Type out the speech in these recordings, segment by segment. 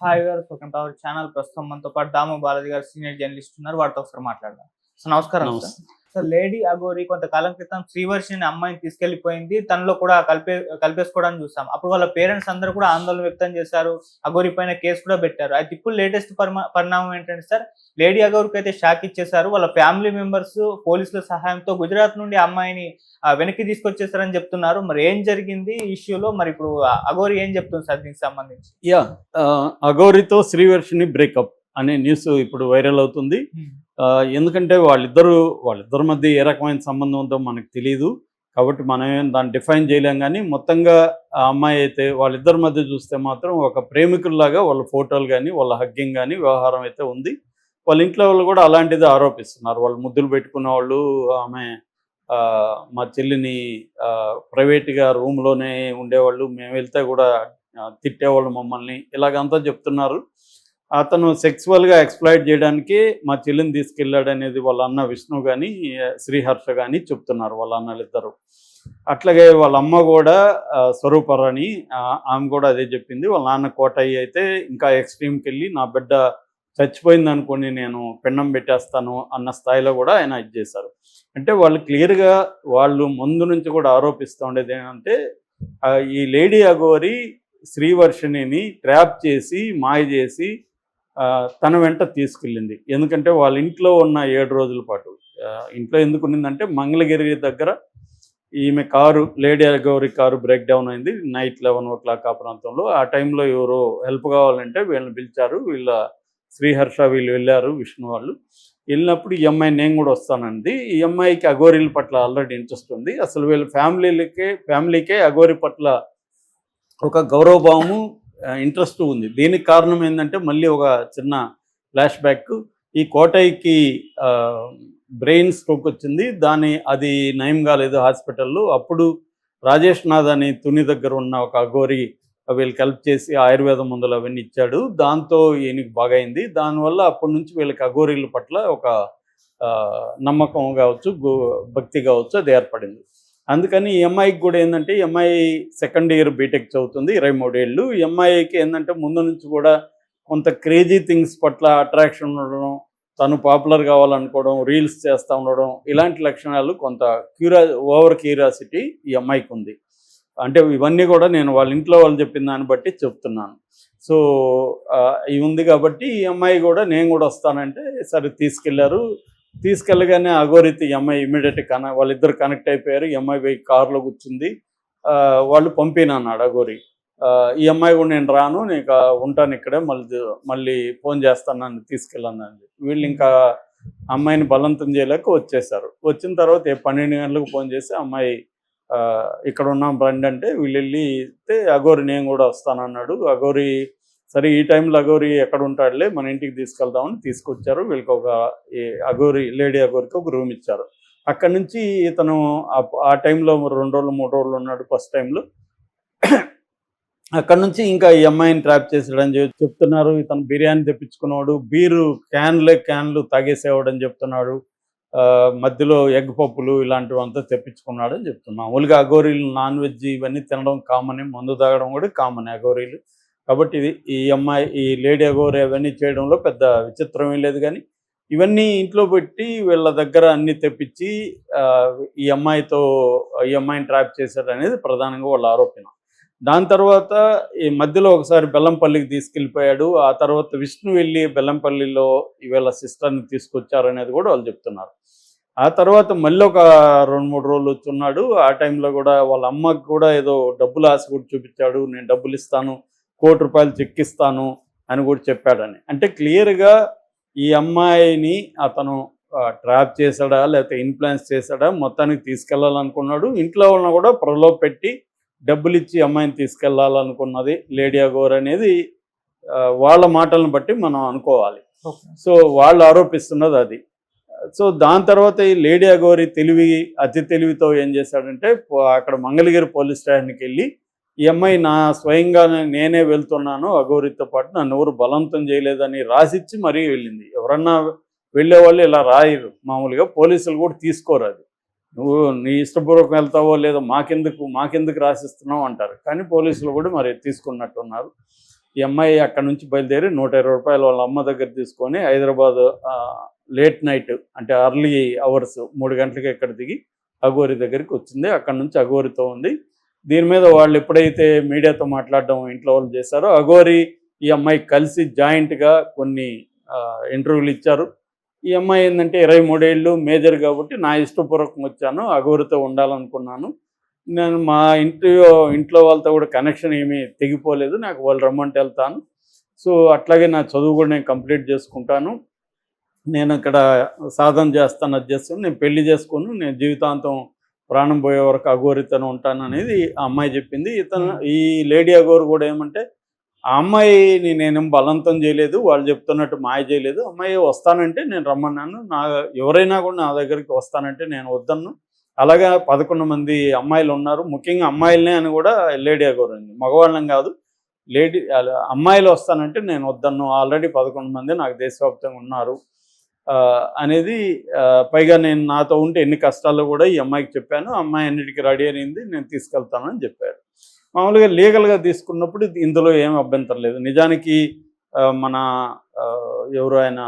Hi గారు. Welcome to our channel. ప్రస్తుతం మనతో పాటు దాము బాలాజీ గారు సీనియర్ జర్నలిస్ట్ ఉన్నారు. వారితో ఒకసారి మాట్లాడదాం. సో నమస్కారం సార్. నమస్తే. సార్, లేడీ అఘోరి కొంతకాలం క్రితం శ్రీవర్షిని అనే అమ్మాయిని తీసుకెళ్లిపోయింది. తనలో కూడా కలిపేసుకోవడానికి చూసాం. అప్పుడు వాళ్ళ పేరెంట్స్ అందరూ కూడా ఆందోళన వ్యక్తం చేశారు. అఘోరి పైన కేసు కూడా పెట్టారు. అయితే ఇప్పుడు లేటెస్ట్ పరిణామం ఏంటంటే సార్, లేడీ అఘోరికి అయితే షాక్ ఇచ్చేశారు. వాళ్ళ ఫ్యామిలీ మెంబర్స్ పోలీసుల సహాయంతో గుజరాత్ నుండి ఆ అమ్మాయిని వెనక్కి తీసుకొచ్చేసారని చెప్తున్నారు. మరి ఏం జరిగింది ఈ ఇష్యూలో? మరి ఇప్పుడు అఘోరి ఏం చెప్తుంది సార్ దీనికి సంబంధించి? అఘోరితో శ్రీవర్షిని బ్రేకప్ అనే న్యూస్ ఇప్పుడు వైరల్ అవుతుంది. ఎందుకంటే వాళ్ళిద్దరి మధ్య ఏ రకమైన సంబంధం ఉందో మనకు తెలియదు, కాబట్టి మనం దాన్ని డిఫైన్ చేయలేం. కానీ మొత్తంగా ఆ అమ్మాయి అయితే వాళ్ళిద్దరి మధ్య చూస్తే మాత్రం ఒక ప్రేమికుల్లాగా వాళ్ళ ఫోటోలు కానీ వాళ్ళ హగ్గింగ్ కానీ వ్యవహారం అయితే ఉంది. వాళ్ళ ఇంట్లో వాళ్ళు కూడా అలాంటిది ఆరోపిస్తున్నారు. వాళ్ళు ముద్దులు పెట్టుకున్న వాళ్ళు, ఆమె మా చెల్లిని ప్రైవేట్గా రూమ్లోనే ఉండేవాళ్ళు, మేము వెళ్తే కూడా తిట్టేవాళ్ళు మమ్మల్ని, ఇలాగంతా చెప్తున్నారు. అతను సెక్సువల్గా ఎక్స్‌ప్లాయిట్ చేయడానికి మా చెల్లిని తీసుకెళ్ళాడు అనేది వాళ్ళ అన్న విష్ణు కానీ శ్రీహర్ష కానీ చెప్తున్నారు, వాళ్ళ అన్నలిద్దరు. అట్లాగే వాళ్ళ అమ్మ కూడా స్వరూపరాణి, ఆమె కూడా అదే చెప్పింది. వాళ్ళ నాన్న కోటయ్య అయితే ఇంకా ఎక్స్ట్రీమ్కి వెళ్ళి నా బిడ్డ చచ్చిపోయింది అనుకోని నేను పిండం పెట్టేస్తాను అన్న స్థాయిలో కూడా ఆయన ఇది చేశారు. అంటే వాళ్ళు క్లియర్గా వాళ్ళు ముందు నుంచి కూడా ఆరోపిస్తూ ఉండేది ఏంటంటే, ఈ లేడీ అఘోరి శ్రీవర్షిణిని ట్రాప్ చేసి మాయ చేసి తన వెంట తీసుకెళ్ళింది. ఎందుకంటే వాళ్ళ ఇంట్లో ఉన్న 7 రోజుల పాటు ఇంట్లో ఎందుకు ఉన్నిందంటే, మంగళగిరి దగ్గర ఈమె car, lady Aghori car break down అయింది నైట్ 11 o'clock ఆ ప్రాంతంలో. ఆ టైంలో ఎవరో హెల్ప్ కావాలంటే వీళ్ళని పిలిచారు. వీళ్ళ శ్రీహర్ష వీళ్ళు వెళ్ళారు, విష్ణు వాళ్ళు. వెళ్ళినప్పుడు ఈ అమ్మాయి నేను కూడా వస్తానంది. ఈ అమ్మాయికి అఘోరీల పట్ల ఆల్రెడీ ఇంట్రెస్ట్ ఉంది. అసలు వీళ్ళ ఫ్యామిలీకే అఘోరి పట్ల ఒక గౌరవభావము, ఇంట్రెస్ట్ ఉంది. దీనికి కారణం ఏంటంటే, మళ్ళీ ఒక చిన్న ఫ్లాష్ బ్యాక్. ఈ కోటయ్యకి బ్రెయిన్ స్ట్రోక్ వచ్చింది. అది నయం కాలేదు హాస్పిటల్లో. అప్పుడు రాజేష్ నాథ్ అని తుని దగ్గర ఉన్న ఒక అఘోరి వీళ్ళకి హెల్ప్ చేసి ఆయుర్వేద మందులు అవన్నీ ఇచ్చాడు. దాంతో ఈయనకి బాగైంది. దానివల్ల అప్పటి నుంచి వీళ్ళకి అఘోరీల పట్ల ఒక నమ్మకం కావచ్చు, భక్తి కావచ్చు, అది ఏర్పడింది. అందుకని ఈ అమ్మాయికి కూడా ఏంటంటే, ఈ అమ్మాయి సెకండ్ ఇయర్ బీటెక్ చదువుతుంది, 23 ఏళ్ళు. ఈ అమ్మాయికి ఏంటంటే ముందు నుంచి కూడా కొంత క్రేజీ థింగ్స్ పట్ల అట్రాక్షన్ ఉండడం, తను పాపులర్ కావాలనుకోవడం, రీల్స్ చేస్తూ ఉండడం, ఇలాంటి లక్షణాలు, కొంత ఓవర్ క్యూరియాసిటీ ఈ అమ్మాయికి ఉంది. అంటే ఇవన్నీ కూడా నేను వాళ్ళ ఇంట్లో వాళ్ళు చెప్పిన దాన్ని బట్టి చెప్తున్నాను. సో ఇవి ఉంది కాబట్టి ఈ అమ్మాయి కూడా నేను కూడా వస్తానంటే సరే తీసుకెళ్లారు. తీసుకెళ్ళగానే అఘోరితో ఈ అమ్మాయి ఇమీడియట్గా వాళ్ళిద్దరు కనెక్ట్ అయిపోయారు. ఈ అమ్మాయి పోయి కారులో కూర్చుంది. వాళ్ళు పంపినన్నాడు అఘోరి. ఈ అమ్మాయి కూడా నేను రాను, నేను ఉంటాను ఇక్కడే, మళ్ళీ ఫోన్ చేస్తాను, నన్ను తీసుకెళ్ళాను. వీళ్ళు ఇంకా అమ్మాయిని బలవంతం చేయలేక వచ్చేసారు. వచ్చిన తర్వాత 12 గంటలకు ఫోన్ చేసి అమ్మాయి ఇక్కడ ఉన్నాం రండి అంటే వీళ్ళు వెళ్ళితే అఘోరి నేను కూడా వస్తానన్నాడు. అఘోరి సరే ఈ టైంలో అఘోరి ఎక్కడ ఉంటాడులే, మన ఇంటికి తీసుకెళ్దామని తీసుకొచ్చారు. వీళ్ళకి ఒక లేడీ అఘోరికి ఒక రూమ్ ఇచ్చారు. అక్కడి నుంచి ఇతను ఆ టైంలో 2 రోజులు 3 రోజులు ఉన్నాడు ఫస్ట్ టైంలో. అక్కడ నుంచి ఇంకా ఈ అమ్మాయిని ట్రాప్ చేసాడని చెప్తున్నారు. ఇతను బిర్యానీ తెప్పించుకున్నాడు, బీరు క్యాన్లు తాగేసేవాడని చెప్తున్నాడు. మధ్యలో ఎగ్ పప్పులు ఇలాంటివంతా తెప్పించుకున్నాడని చెప్తున్నాం. మామూలుగా అఘోరీలు నాన్ వెజ్ ఇవన్నీ తినడం కామనే, మందు తాగడం కూడా కామనే అఘోరీలు. కాబట్టి ఈ లేడీ అఘోరి అవన్నీ చేయడంలో పెద్ద విచిత్రం ఏం లేదు. కానీ ఇవన్నీ ఇంట్లో పెట్టి వీళ్ళ దగ్గర అన్నీ తెప్పించి ఈ అమ్మాయిని ట్రాప్ చేశాడు అనేది ప్రధానంగా వాళ్ళ ఆరోపణ. దాని తర్వాత ఈ మధ్యలో ఒకసారి బెల్లంపల్లికి తీసుకెళ్ళిపోయాడు. ఆ తర్వాత విష్ణు వెళ్ళి బెల్లంపల్లిలో వీళ్ళ సిస్టర్ని తీసుకొచ్చారనేది కూడా వాళ్ళు చెప్తున్నారు. ఆ తర్వాత మళ్ళీ ఒక 2-3 రోజులు వచ్చున్నాడు. ఆ టైంలో కూడా వాళ్ళ అమ్మకు కూడా ఏదో డబ్బులు ఆశ కూడా చూపించాడు. నేను డబ్బులు ఇస్తాను, ₹1,00,00,000 చెక్ ఇస్తాను అని కూడా చెప్పాడని. అంటే క్లియర్గా ఈ అమ్మాయిని అతను ట్రాప్ చేశాడా లేకపోతే ఇన్ఫ్లుయెన్స్ చేశాడా, మొత్తానికి తీసుకెళ్లాలనుకున్నాడు. ఇంట్లో వాళ్ళని కూడా ప్రలోభ పెట్టి డబ్బులు ఇచ్చి అమ్మాయిని తీసుకెళ్లాలనుకున్నది లేడీ అఘోరి అనేది వాళ్ళ మాటలను బట్టి మనం అనుకోవాలి. సో వాళ్ళు ఆరోపిస్తున్నది అది. సో దాని తర్వాత ఈ లేడీ అఘోరి అతి తెలివితో ఏం చేశాడంటే, అక్కడ మంగళగిరి పోలీస్ స్టేషన్కి వెళ్ళి ఈ అమ్మాయి స్వయంగా నేనే వెళ్తున్నాను అఘోరితో పాటు, నన్ను ఎవరు బలవంతం చేయలేదని రాసిచ్చి మరీ వెళ్ళింది. ఎవరన్నా వెళ్ళేవాళ్ళు ఇలా రాయరు మామూలుగా, పోలీసులు కూడా తీసుకోరు. అది నువ్వు నీ ఇష్టపూర్వకం వెళ్తావో లేదో మాకెందుకు రాసిస్తున్నావు అంటారు. కానీ పోలీసులు కూడా మరి తీసుకున్నట్టున్నారు. ఈ అమ్మాయి అక్కడ నుంచి బయలుదేరి 120 రూపాయలు వాళ్ళ అమ్మ దగ్గర తీసుకొని హైదరాబాద్ లేట్ నైట్ అంటే అర్లీ అవర్స్ 3 గంటలకి ఇక్కడ దిగి అఘోరి దగ్గరికి వచ్చింది. అక్కడ నుంచి అఘోరితో ఉంది. దీని మీద వాళ్ళు ఎప్పుడైతే మీడియాతో మాట్లాడడం ఇంట్లో వాళ్ళు చేశారో అఘోరి ఈ అమ్మాయి కలిసి జాయింట్గా కొన్ని ఇంటర్వ్యూలు ఇచ్చారు. ఈ అమ్మాయి ఏంటంటే 23 ఏళ్ళు మేజర్ కాబట్టి నా ఇష్టపూర్వకం వచ్చాను, అఘోరితో ఉండాలనుకున్నాను, నేను మా ఇంట్లో వాళ్ళతో కూడా కనెక్షన్ ఏమీ తెగిపోలేదు, నాకు వాళ్ళు రమ్మంటే వెళ్తాను, సో అట్లాగే నా చదువు కూడా నేను కంప్లీట్ చేసుకుంటాను, నేను ఇక్కడ సాధన చేస్తాను, అది చేస్తాను, నేను పెళ్లి చేసుకోను, నేను జీవితాంతం ప్రాణం పోయే వరకు అఘోరితోనే ఉంటాను అనేది ఆ అమ్మాయి చెప్పింది. ఈ లేడీ అఘోరి కూడా ఏమంటే ఆ అమ్మాయిని నేనేం బలవంతం చేయలేదు, వాళ్ళు చెప్తున్నట్టు మాయ చేయలేదు, అమ్మాయి వస్తానంటే నేను రమ్మన్నాను, ఎవరైనా కూడా నా దగ్గరికి వస్తానంటే నేను వద్దన్ను, అలాగా 11 మంది అమ్మాయిలు ఉన్నారు, ముఖ్యంగా అమ్మాయిలనే అని కూడా లేడీ అఘోరి అండి, మగవాళ్ళని కాదు, అమ్మాయిలు వస్తానంటే నేను వద్దన్ను, ఆల్రెడీ 11 మంది నాకు దేశవ్యాప్తంగా ఉన్నారు అనేది, పైగా నేను నాతో ఉంటే ఎన్ని కష్టాలు కూడా ఈ అమ్మాయికి చెప్పాను, అమ్మాయి అన్నిటికీ రెడీ అయింది, నేను తీసుకెళ్తానని చెప్పారు. మామూలుగా లీగల్గా తీసుకున్నప్పుడు ఇందులో ఏం అభ్యంతరం లేదు. నిజానికి మన ఎవరు ఆయన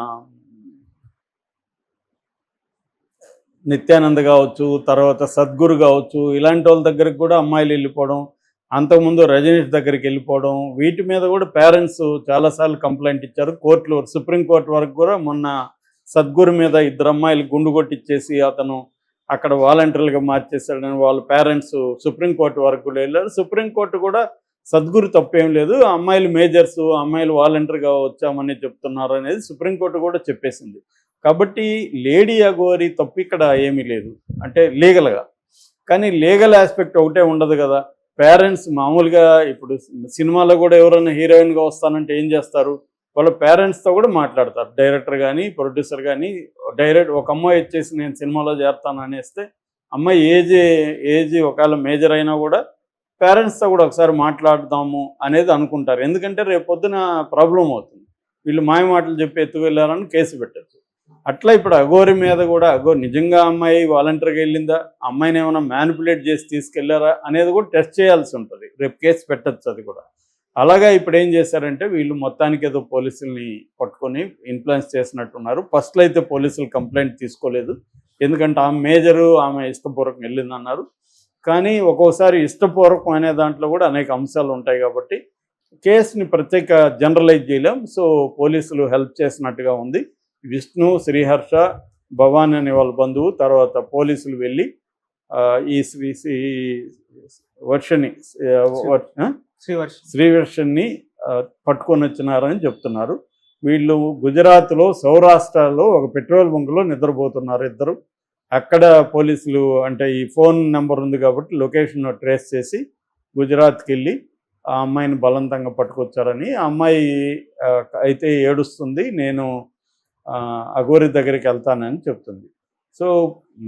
నిత్యానంద్ కావచ్చు, తర్వాత సద్గురు కావచ్చు, ఇలాంటి వాళ్ళ దగ్గరికి కూడా అమ్మాయిలు వెళ్ళిపోవడం, అంతకుముందు రజనీష్ దగ్గరికి వెళ్ళిపోవడం, వీటి మీద కూడా పేరెంట్స్ చాలాసార్లు కంప్లైంట్ ఇచ్చారు. కోర్టులో సుప్రీంకోర్టు వరకు కూడా మొన్న సద్గురు మీద 2 అమ్మాయిలు గుండు కొట్టించేసి అతను అక్కడ వాలంటీర్లుగా మార్చేశాడని వాళ్ళ పేరెంట్స్ సుప్రీంకోర్టు వరకు కూడా వెళ్ళారు. సుప్రీంకోర్టు కూడా సద్గురు తప్పేం లేదు, అమ్మాయిలు మేజర్స్, అమ్మాయిలు వాలంటీర్గా వచ్చామని చెప్తున్నారు అనేది సుప్రీంకోర్టు కూడా చెప్పేసింది. కాబట్టి లేడీ అఘోరి తప్పు ఇక్కడ ఏమీ లేదు అంటే లీగల్గా, కానీ లీగల్ ఆస్పెక్ట్ ఒకటే ఉండదు కదా. పేరెంట్స్ మామూలుగా ఇప్పుడు సినిమాలో కూడా ఎవరైనా హీరోయిన్గా వస్తానంటే ఏం చేస్తారు, వాళ్ళ పేరెంట్స్తో కూడా మాట్లాడతారు, డైరెక్టర్ కానీ ప్రొడ్యూసర్ కానీ. ఒక అమ్మాయి వచ్చేసి నేను సినిమాలో చేరుతాను అనేస్తే అమ్మాయి ఏజ్ ఒకవేళ మేజర్ అయినా కూడా పేరెంట్స్తో కూడా ఒకసారి మాట్లాడదాము అనేది అనుకుంటారు, ఎందుకంటే రేపు పొద్దున ప్రాబ్లం అవుతుంది, వీళ్ళు మాయ మాటలు చెప్పి ఎత్తుకెళ్ళారని కేసు పెట్టచ్చు. అట్లా ఇప్పుడు అఘోరి మీద కూడా నిజంగా అమ్మాయి వాలంటీర్గా వెళ్ళిందా, అమ్మాయిని ఏమైనా మ్యానిపులేట్ చేసి తీసుకెళ్లారా అనేది కూడా టెస్ట్ చేయాల్సి ఉంటుంది, రేపు కేసు పెట్టచ్చు అది కూడా. అలాగా ఇప్పుడు ఏం చేశారంటే వీళ్ళు మొత్తానికి ఏదో పోలీసుల్ని పట్టుకొని ఇన్ఫ్లుయెన్స్ చేసినట్టున్నారు. ఫస్ట్లో అయితే పోలీసులు కంప్లైంట్ తీసుకోలేదు, ఎందుకంటే ఆమె మేజరు, ఆమె ఇష్టపూర్వకం వెళ్ళిందన్నారు. కానీ ఒక్కోసారి ఇష్టపూర్వకం అనే దాంట్లో కూడా అనేక అంశాలు ఉంటాయి కాబట్టి కేసుని ప్రత్యేక జనరలైజ్ చేయలేం. సో పోలీసులు హెల్ప్ చేసినట్టుగా ఉంది. విష్ణు, శ్రీహర్ష, భవాని అనే వాళ్ళ బంధువు, తర్వాత పోలీసులు వెళ్ళి ఈ శ్రీవర్షన్ని పట్టుకొని వచ్చినారని చెప్తున్నారు. వీళ్ళు గుజరాత్లో సౌరాష్ట్రలో ఒక పెట్రోల్ బంకులో నిద్రపోతున్నారు ఇద్దరు. అక్కడ పోలీసులు అంటే ఈ ఫోన్ నెంబర్ ఉంది కాబట్టి లొకేషన్ ట్రేస్ చేసి గుజరాత్కి వెళ్ళి ఆ అమ్మాయిని బలవంతంగా పట్టుకొచ్చారని. ఆ అమ్మాయి అయితే ఏడుస్తుంది, నేను అఘోరి దగ్గరికి వెళ్తానని చెప్తుంది. సో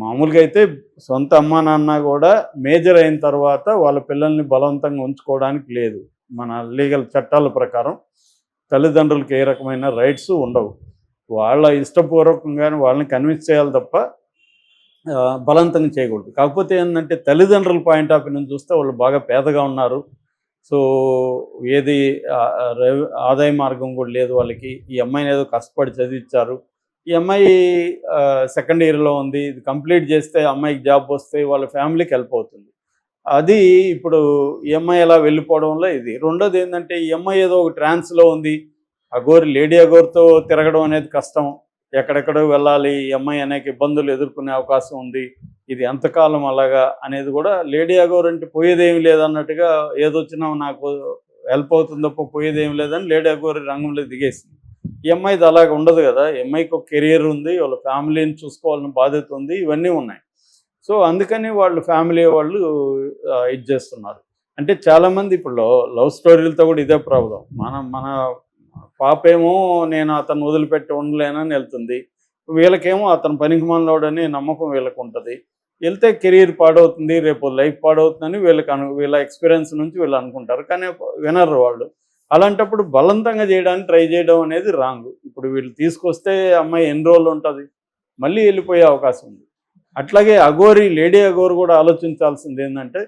మామూలుగా అయితే సొంత అమ్మా నాన్న కూడా మేజర్ అయిన తర్వాత వాళ్ళ పిల్లల్ని బలవంతంగా ఉంచుకోవడానికి లేదు, మన లీగల్ చట్టాల ప్రకారం తల్లిదండ్రులకి ఏ రకమైన రైట్స్ ఉండవు. వాళ్ళ ఇష్టపూర్వకంగానే వాళ్ళని కన్విన్స్ చేయాలి తప్ప బలవంతంగా చేయకూడదు. కాకపోతే ఏంటంటే తల్లిదండ్రుల పాయింట్ ఆఫ్ వ్యూ నుంచి చూస్తే వాళ్ళు బాగా పేదగా ఉన్నారు, సో ఏది ఆదాయ మార్గం కూడా లేదు వాళ్ళకి. ఈ అమ్మాయిని ఏదో కష్టపడి చదివించారు, ఈ అమ్మాయి సెకండ్ ఇయర్లో ఉంది, ఇది కంప్లీట్ చేస్తే అమ్మాయికి జాబ్ వస్తే వాళ్ళ ఫ్యామిలీకి హెల్ప్ అవుతుంది. అది ఇప్పుడు ఈ అమ్మాయి ఎలా వెళ్ళిపోవడంలో ఇది. రెండోది ఏంటంటే ఈ అమ్మాయి ఏదో ఒక ట్రాన్స్లో ఉంది, అఘోరి లేడీ అఘోరితో తిరగడం అనేది కష్టం, ఎక్కడెక్కడో వెళ్ళాలి, ఈ అమ్మాయి అనేక ఇబ్బందులు ఎదుర్కొనే అవకాశం ఉంది, ఇది ఎంతకాలం అలాగా అనేది కూడా. లేడీ అఘోరి అంటే పోయేదేమి లేదన్నట్టుగా ఏదొచ్చినా నాకు హెల్ప్ అవుతుంది తప్ప పోయేదేమి లేదని లేడీ అఘోరి రంగంలో దిగేసింది. ఈ అమ్మాయిది అలాగ ఉండదు కదా, ఈ అమ్మాయికి ఒక కెరియర్ ఉంది, వాళ్ళ ఫ్యామిలీని చూసుకోవాలని బాధ్యత ఉంది, ఇవన్నీ ఉన్నాయి. సో అందుకని వాళ్ళు ఫ్యామిలీ వాళ్ళు ఇది చేస్తున్నారు. అంటే చాలామంది ఇప్పుడు లవ్ స్టోరీలతో కూడా ఇదే ప్రాబ్లం. మన పాపేమో నేను అతను వదిలిపెట్టి ఉండలేనని వెళ్తుంది, వీళ్ళకేమో అతను పనికిమాలినోడని నమ్మకం వీళ్ళకు ఉంటుంది, వెళ్తే కెరీర్ పాడవుతుంది, రేపు లైఫ్ పాడవుతుందని వీళ్ళ ఎక్స్పీరియన్స్ నుంచి వీళ్ళు అనుకుంటారు, కానీ వినరు వాళ్ళు. అలాంటప్పుడు బలవంతంగా చేయడానికి ట్రై చేయడం అనేది రాంగ్. ఇప్పుడు వీళ్ళు తీసుకొస్తే అమ్మాయి ఎన్ని రోజులు ఉంటుంది, మళ్ళీ వెళ్ళిపోయే అవకాశం ఉంది. అట్లాగే అఘోరి లేడీ అఘోరి కూడా ఆలోచించాల్సింది ఏంటంటే